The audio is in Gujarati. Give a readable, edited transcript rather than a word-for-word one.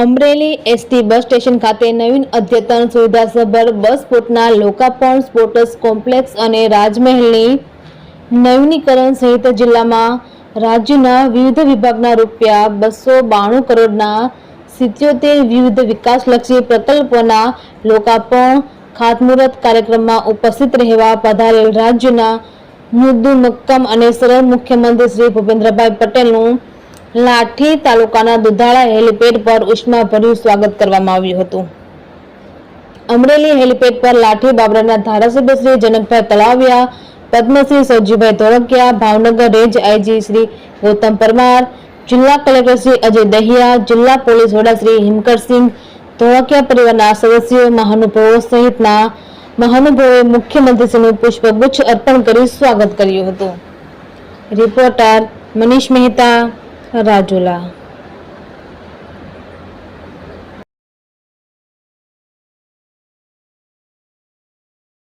અમરેલી એસટી બસ સ્ટેશન ખાતે નવીન અદ્યતન સુવિધાસભર બસ પોર્ટના લોકાર્પણ, સ્પોર્ટ્સ કોમ્પ્લેક્સ અને રાજમહેલની નવીનીકરણ સહિત જિલ્લામાં રાજ્યના વિવિધ વિભાગના ₹292 કરોડના 77 વિવિધ વિકાસલક્ષી પ્રકલ્પોના લોકાર્પણ ખાતમુહૂર્ત કાર્યક્રમમાં ઉપસ્થિત રહેવા પધારેલ રાજ્યના મૃદુ મક્કમ અને સરળ મુખ્યમંત્રી શ્રી ભૂપેન્દ્રભાઈ પટેલનું લાઠી તાલુકાના દુધાળા હેલીપેડ પર ઉષ્માભર્યું સ્વાગત કરવામાં આવ્યું હતું। અમરેલી હેલીપેડ પર લાઠી બાબરાના ધારાસભ્ય શ્રી જનકભાઈ તળાવિયા, પદ્મશ્રી સૌજીભાઈ ધોળકિયા, ભાવનગર રેન્જ આઈજી શ્રી ગૌતમ પરમાર, જિલ્લા કલેક્ટર શ્રી અજય દહિયા, જિલ્લા પોલીસ વડા શ્રી હિમકરસિંહ ધોળકિયા પરિવારના સદસ્યો, મહાનુભાવો સહિતના મહાનુભાવોએ મુખ્યમંત્રીશ્રીનું પુષ્પગુચ્છ અર્પણ કરી સ્વાગત કર્યું હતું। રિપોર્ટર મનીષ મહેતા, રાજુલા।